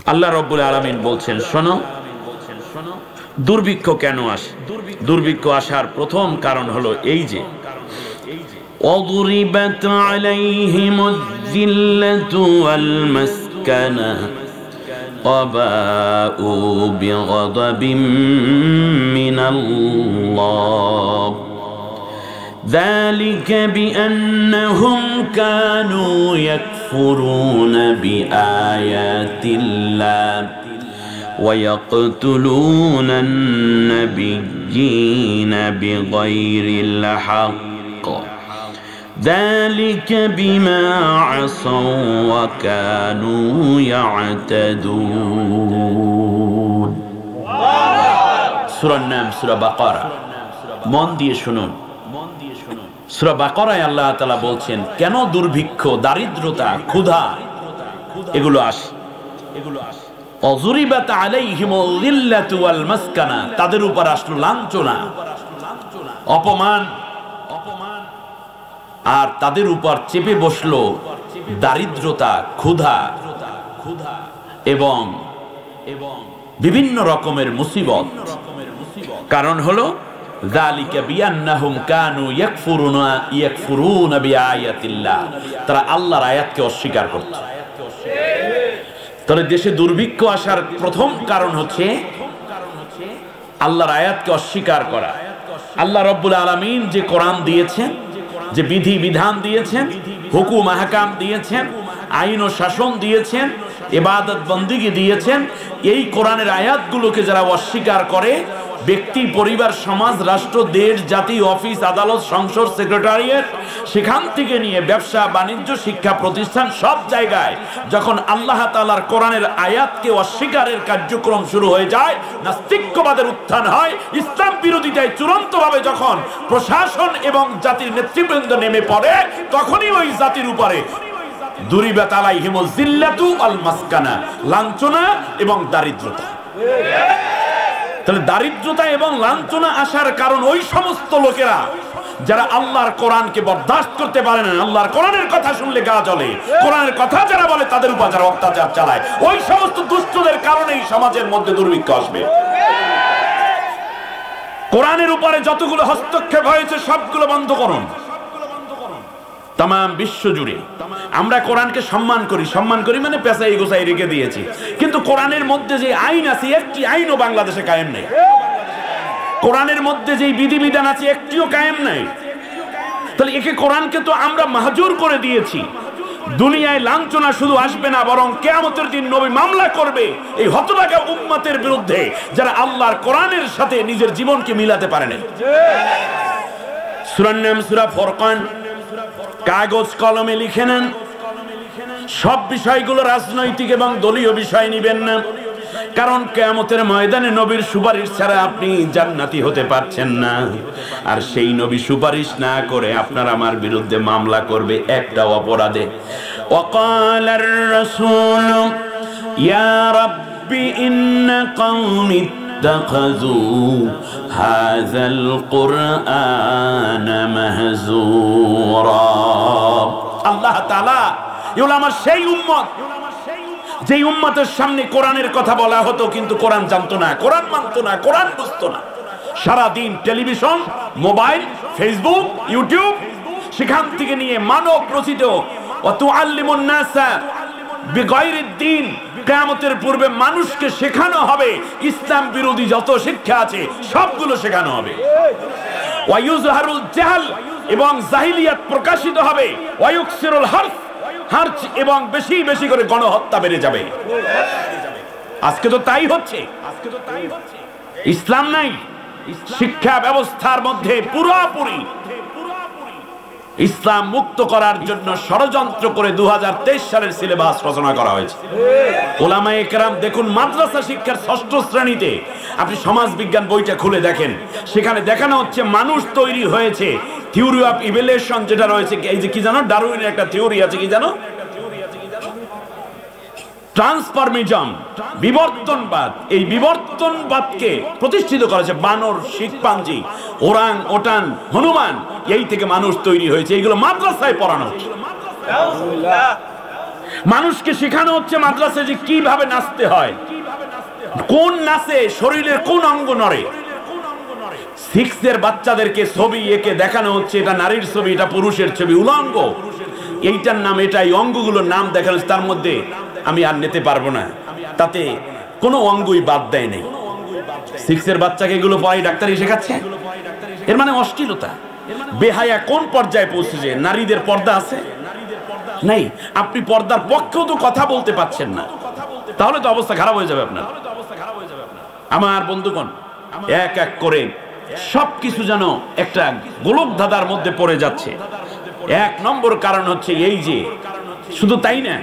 আল্লাহ রাব্বুল আলামিন বলছেন, শোনো, দুর্ভিক্ষ কেন আসে? দুর্ভিক্ষ আসার প্রথম কারণ হলো এই যে وضربت عليهم الذلة والمسكنة وباءوا بغضب من الله ذلك بأنهم كانوا يكفرون بآيات الله ويقتلون النبيين بغير الحق ذلك بما عصوا وكانوا يعتدون সূরার নাম সূরা বাকারা। মন দিয়ে শুনুন, সূরা বাকারায় আল্লাহ তাআলা বলছেন কেন দুর্ভিক্ষ, দারিদ্রতা, ক্ষুধা এগুলো আসে। অযুরিবাত আলাইহিমুল যিল্লাতু ওয়াল মাসকানা, তাদের উপর আসলো লাঞ্ছনা, অপমান, আর তাদের উপর চেপে বসলো দারিদ্রতা, ক্ষুধা এবং বিভিন্ন রকমের মুসিবত। কারণ হলো যালিকা বিআন্নাহুম কানু ইয়াকফুরুনা বিআয়াতিল্লাহ, তারা আল্লাহর আয়াতকে অস্বীকার করত। তাহলে দেশে দুর্ভিক্ষ আসার প্রথম কারণ হচ্ছে আল্লাহর আয়াতকে অস্বীকার করা। আল্লাহ রাব্বুল আলামিন যে কোরআন দিয়েছেন, যে বিধি বিধান দিয়েছেন, হুকুম আহকাম দিয়েছেন, আইন ও শাসন দিয়েছেন, ইবাদত বন্দেগী দিয়েছেন, এই কোরআনের আয়াতগুলোকে যারা অস্বীকার করে, ব্যক্তি, পরিবার, সমাজ, রাষ্ট্র, দেশ, জাতি, অফিস, আদালত, সংসদ, সেক্রেটারিয়েট, সেখান থেকে নিয়ে ব্যবসা, বাণিজ্য, শিক্ষা প্রতিষ্ঠান, সব জায়গায় যখন আল্লাহ তাআলার কোরআনের আয়াতকে অস্বীকারের কার্যক্রম শুরু হয়ে যায়, নাস্তিক্যবাদের উত্থান হয়, ইসলাম বিরোধিতায় চূড়ান্তভাবে যখন প্রশাসন এবং জাতির নেতৃবৃন্দ নেমে পড়ে, তখনই ওই জাতির উপরে দুরিবাত আলাইহিমুল যিল্লাতু ওয়াল মাসকানা, লাঞ্ছনা এবং দারিদ্রতা। তাহলে দারিদ্রতা এবং লাঞ্ছনা আসার কারণ ওই সমস্ত লোকেরা যারা আল্লাহর কোরআনকে বরদাস্ত করতে পারে না, আল্লাহর কোরআনের কথা শুনলে গা জ্বলে, কোরআনের কথা যারা বলে তাদের উপর যারা অত্যাচার চালায়, ওই সমস্ত দুষ্টদের কারণেই সমাজের মধ্যে দুর্ভিক্ষ আসবে। কোরআনের উপরে যতগুলো হস্তক্ষেপ হয়েছে সবগুলো বন্ধ করুন। তাম বিশ্ব জুড়ে আমরা কোরআনকে সম্মান করি মানে পেশাই গোছাই রেখে দিয়েছি, কিন্তু কোরআনের মধ্যে যে আইন আছে একটি আইনও বাংলাদেশে কায়েম নেই। কোরআনের মধ্যে যে বিধিবিধান আছে একটিও কায়েম নাই। তাহলে একে কোরআনকে তো আমরা মাহজুর করে দিয়েছি। দুনিয়ায় লাঞ্ছনা শুধু আসবে না, বরং কিয়ামতের দিন নবী মামলা করবে এই হতভাগা উম্মতের বিরুদ্ধে যারা আল্লাহর কোরআনের সাথে নিজের জীবনকে মিলাতে পারে না। সূরার নাম সূরা ফুরকান। কাগজ কলমে লিখে নেন, সব বিষয়গুলো রাজনৈতিক এবং দলীয় বিষয় নিবেন না, কারণ কিয়ামতের ময়দানে নবীর সুপারিশ ছাড়া আপনি জান্নাতি হতে পারছেন না। আর সেই নবী সুপারিশ না করে আপনার আমার বিরুদ্ধে মামলা করবে একটা অপরাধে। ওয়াকালার রাসূল ইয়া রাব্বি ইন্না কওমি ইত্তাখাযু হাযাল কুরআনা মাহজুরা। আল্লাহ তাআলা এগুলো আমার সেই উম্মত, যেই উম্মতের সামনে কোরআনের কথা বলা হতো কিন্তু কোরআন জানতো না, কোরআন মানতো না, কোরআন বুঝতো না। সারাদিন টেলিভিশন, মোবাইল, ফেসবুক, ইউটিউব, সেখান থেকে নিয়ে মানব রচিত ওয়া তুআল্লিমুন নাসা বিগাইরিদ দ্বীন, কিয়ামতের পূর্বে মানুষকে শেখানো হবে ইসলাম বিরোধী যত শিক্ষা আছে সবগুলো শেখানো হবে। ওয়া ইউযহারুল জাহল, এবং জাহিলিয়াত প্রকাশিত হবে। ওয়া ইউকসিরুল হার্জ, এবং বেশি বেশি করে গণহত্যা বেড়ে যাবে। আজকে তো তাই হচ্ছে। ইসলাম নাই, শিক্ষা ব্যবস্থার মধ্যে পুরোপুরি ইসলাম মুক্ত করার জন্য ষড়যন্ত্র করে 2023 সালের সিলেবাস রচনা করা হয়েছে। ওলামায়ে কেরাম দেখুন, মাদ্রাসা শিক্ষার 6ষ্ঠ শ্রেণীতে আপনি সমাজ বিজ্ঞান বইটা খুলে দেখেন, সেখানে দেখানো হচ্ছে মানুষ তৈরি হয়েছে থিওরি অফ ইভ্যালুয়েশন, যেটা রয়েছে এই যে কি জানো, ডারউইনের একটা থিওরি আছে, কি জানো, ট্রান্সফরমিজম, বিবর্তনবাদ। এই বিবর্তনবাদকে প্রতিষ্ঠিত করেছে বানর, শিম্পাঞ্জি, ওরাং ওটান, হনুমান, এই থেকে মানুষ তৈরি হয়েছে। এইগুলো মাদ্রাসায় পড়ানো হচ্ছে। মানুষকে শেখানো হচ্ছে মাদ্রাসায় যে কিভাবে নাচতে হয়, কোন নাচে শরীরের কোন অঙ্গ নড়ে। 6 এর বাচ্চাদেরকে ছবি এঁকে দেখানো হচ্ছে এটা নারীর ছবি, এটা পুরুষের ছবি, উলঙ্গ, এইটার নাম এটা, এই অঙ্গগুলোর নাম দেখানো হচ্ছে। তার মধ্যে আমি আর নিতে পারবো না, তাতে কোনো অঙ্গই বাদ দেয় নেই। 6 এর বাচ্চাকে এগুলো পড়াই ডাক্তারি শেখাচ্ছে, এর মানে অশ্লীলতা। বেহায়া কোন পর্যায়ে পৌঁছেছে? নারীদের পর্দা আছে নাই? আপনি পর্দার পক্ষেও তো কথা বলতে পারছেন না, তাহলে তো অবস্থা খারাপ হয়ে যাবে আপনার। আমার বন্ধুগণ, এক এক করে সবকিছু যেন একটা গোলক ধাঁধার মধ্যে পড়ে যাচ্ছে। 1 নম্বর কারণ হচ্ছে এই যে, শুধু তাই না,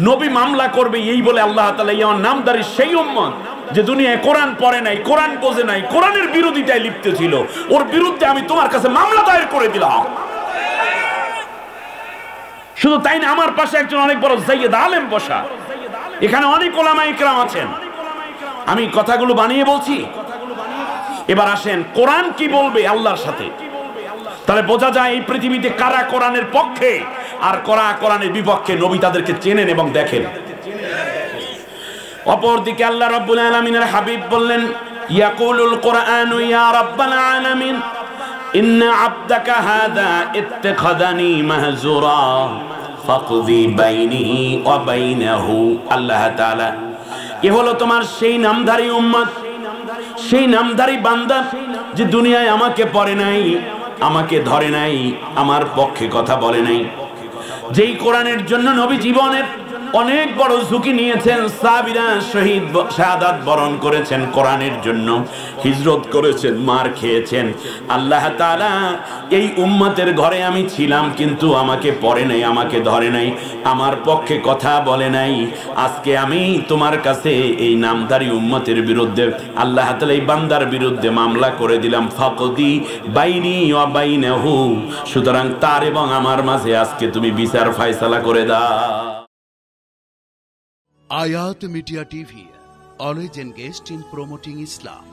নবী মামলা করবে এই বলে আল্লাহ তাআলা এই নামদারি সেই উম্মত যে দুনিয়ায় কোরআন পড়ে নাই, কোরআন বোঝে নাই, কোরআনের বিরোধিতায় লিপ্ত ছিল, ওর বিরুদ্ধে আমি তোমার কাছে মামলা দায়ের করে দিলাম। শুধু তাই না, আমার পাশে একজন অনেক বড় সাইয়্যিদ আলেম বসা, এখানে অনেক উলামা ইকরাম আছেন, আমি কথাগুলো বানিয়ে বলছি। এবার আসেন, কোরআন কি বলবে আল্লাহর সাথে, তাহলে বোঝা যায় এই পৃথিবীতে কারা কোরআনের পক্ষে আর কারা কোরআনের বিপক্ষে। নবী তাদেরকে চেনেন এবং দেখেন। অপরদিকে আল্লাহ রাব্বুল আলামিনের হাবিব বললেন, ইয়াকুলুল কুরআনু ইয়া রাব্বাল আলামিন ইন্না আবদাকা হাযা ইত্তাখাযানি মাহজুরা ফাকদি বাইনি ওয়া বাইনাহু। আল্লাহ তাআলা, এ হলো তোমার সেই নামধারী উম্মত, সেই নামধারী বান্দা যে দুনিয়ায় আমাকে পড়ে নাই, আমাকে ধরে নাই, আমার পক্ষে কথা বলে নাই, যেই কোরআনের জন্য নবী জীবনের অনেক বড় ঝুঁকি নিয়েছেন, সাহাবীরা শহীদ শাহাদাত বরণ করেছেন, কোরআনের জন্য হিজরত করেছেন, মার খেয়েছেন। আল্লাহ তাআলা, এই উম্মতের ঘরে আমি ছিলাম, কিন্তু আমাকে পড়ে নাই, আমাকে ধরে নাই, আমার পক্ষে কথা বলে নাই। আজকে আমি তোমার কাছে এই নামধারী উম্মতের বিরুদ্ধে, আল্লাহ তাআলা এই বান্দার বিরুদ্ধে মামলা করে দিলাম। ফাকদি বাইনি ওয়া বাইনাহু, সুতরাং তার এবং আমার মাঝে আজকে তুমি বিচার ফয়সালা করে দাও। Ayat Media TV, always engaged in promoting Islam.